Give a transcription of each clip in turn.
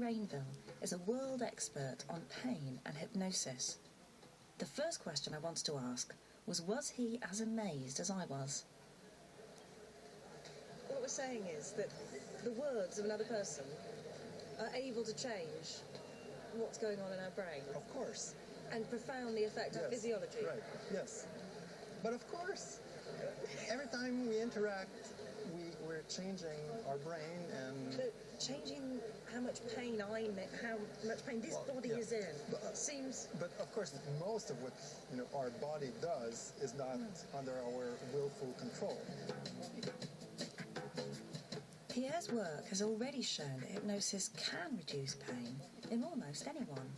Rainville is a world expert on pain and hypnosis. The first question I wanted to ask was he as amazed as I was? What we're saying is that the words of another person are able to change what's going on in our brain. Of course. And profoundly affect our physiology. Right, yes. But of course, every time we interact, we're changing our brain and... But changing how much pain how much pain this body is in seems... But of course, most of what our body does is not under our willful control. Pierre's work has already shown that hypnosis can reduce pain in almost anyone.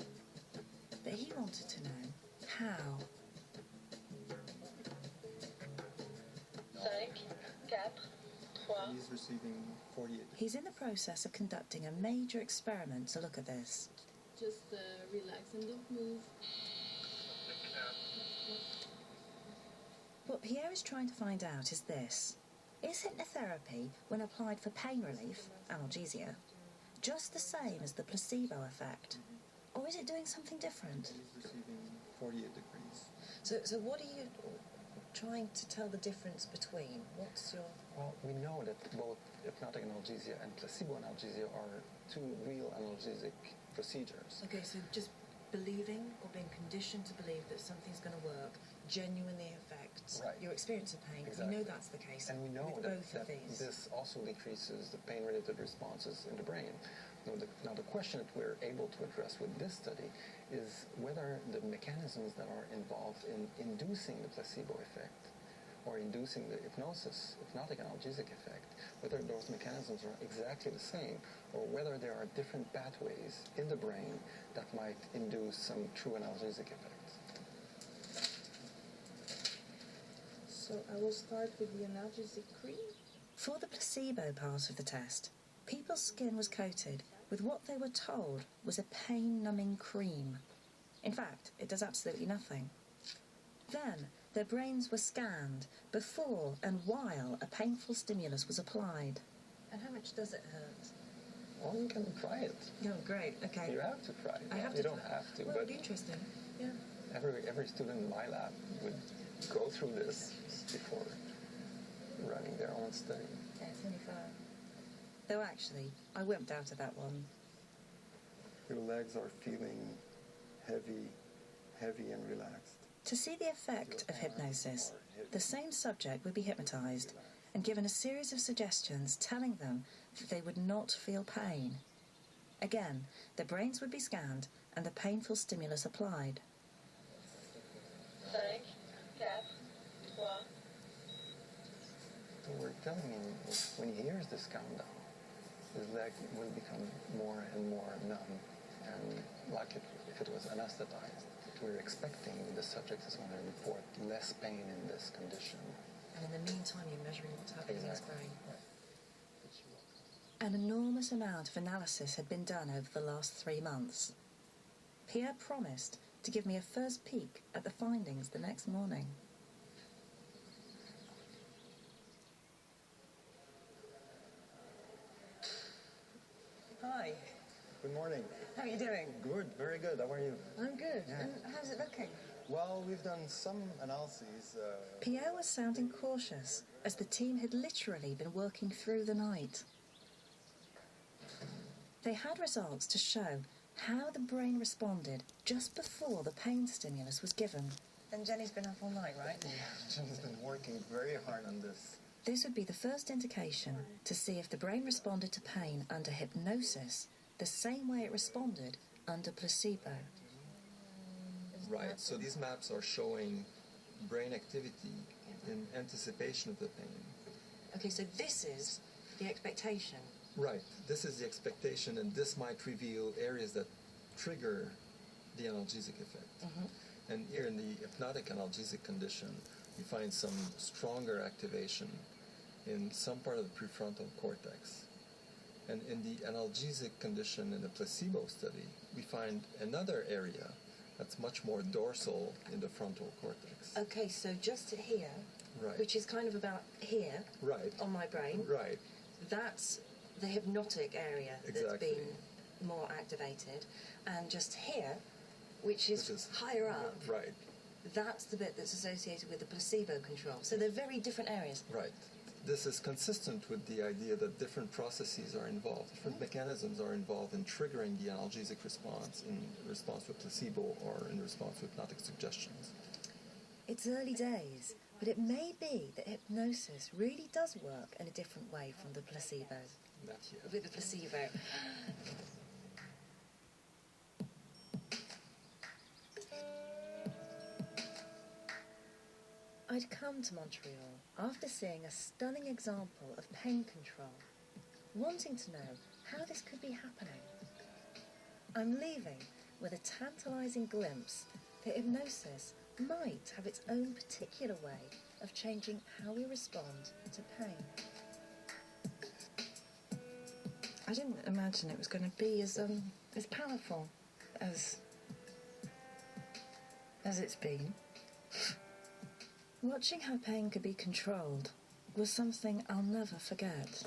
But he wanted to know how. 5, 4, 3. He's receiving 48. He's in the process of conducting a major experiment to look at this. Just relax and don't move. What Pierre is trying to find out is this. Is hypnotherapy, when applied for pain relief, analgesia, just the same as the placebo effect? Or is it doing something different? He's receiving 48 degrees. So what are you trying to tell the difference between? What's your... Well, we know that both hypnotic analgesia and placebo analgesia are two real analgesic procedures. Okay, so just believing or being conditioned to believe that something's going to work genuinely affects your experience of pain. Exactly. We know that's the case. And we know with both of these. This also decreases the pain-related responses in the brain. Now, the question that we're able to address with this study is whether the mechanisms that are involved in inducing the placebo effect or inducing the hypnotic analgesic effect, whether those mechanisms are exactly the same or whether there are different pathways in the brain that might induce some true analgesic effects. So I will start with the analgesic cream. For the placebo part of the test, people's skin was coated with what they were told was a pain-numbing cream. In fact, it does absolutely nothing. Then, their brains were scanned before and while a painful stimulus was applied. And how much does it hurt? Well, you can try it. Oh, great, okay. You have to try it. I have to you don't have to, well, but it'd be interesting, yeah. Every student in my lab would go through this before running their own study. Yeah, it's only fun. Though actually, I wimped out of that one. Your legs are feeling heavy and relaxed. To see the effect of hypnosis, the same subject would be hypnotized and given a series of suggestions telling them that they would not feel pain. Again, their brains would be scanned and the painful stimulus applied. 5, 4, 3. So we're telling him when he hears this countdown, his leg will become more and more numb, and like if it was anesthetized. We're expecting the subject is going to report less pain in this condition. And in the meantime, you're measuring what's happening in his brain. An enormous amount of analysis had been done over the last 3 months. Pierre promised to give me a first peek at the findings the next morning. Hi. Good morning. How are you doing? Good, very good. How are you? I'm good. Yeah. And how's it looking? Well, we've done some analyses. Pierre was sounding cautious, as the team had literally been working through the night. They had results to show how the brain responded just before the pain stimulus was given. And Jenny's been up all night, right? Yeah, Jenny's been working very hard on this. This would be the first indication to see if the brain responded to pain under hypnosis the same way it responded under placebo. Right, so these maps are showing brain activity in anticipation of the pain. Okay, so this is the expectation. Right, this is the expectation, and this might reveal areas that trigger the analgesic effect. Mm-hmm. And here in the hypnotic analgesic condition, you find some stronger activation in some part of the prefrontal cortex. And in the analgesic condition in the placebo study, we find another area that's much more dorsal in the frontal cortex. Okay, so just here, Right. which is kind of about here Right. on my brain, Right. that's the hypnotic area that's Exactly. been more activated, and just here, which is higher up, Right, that's the bit that's associated with the placebo control. So they're very different areas. right. This is consistent with the idea that different processes are involved, different mechanisms are involved in triggering the analgesic response in response with placebo or in response to hypnotic suggestions. It's early days, but it may be that hypnosis really does work in a different way from the placebo. Not yet. With the placebo. I'd come to Montreal after seeing a stunning example of pain control, wanting to know how this could be happening. I'm leaving with a tantalising glimpse that hypnosis might have its own particular way of changing how we respond to pain. I didn't imagine it was going to be as powerful as it's been. Watching how pain could be controlled was something I'll never forget.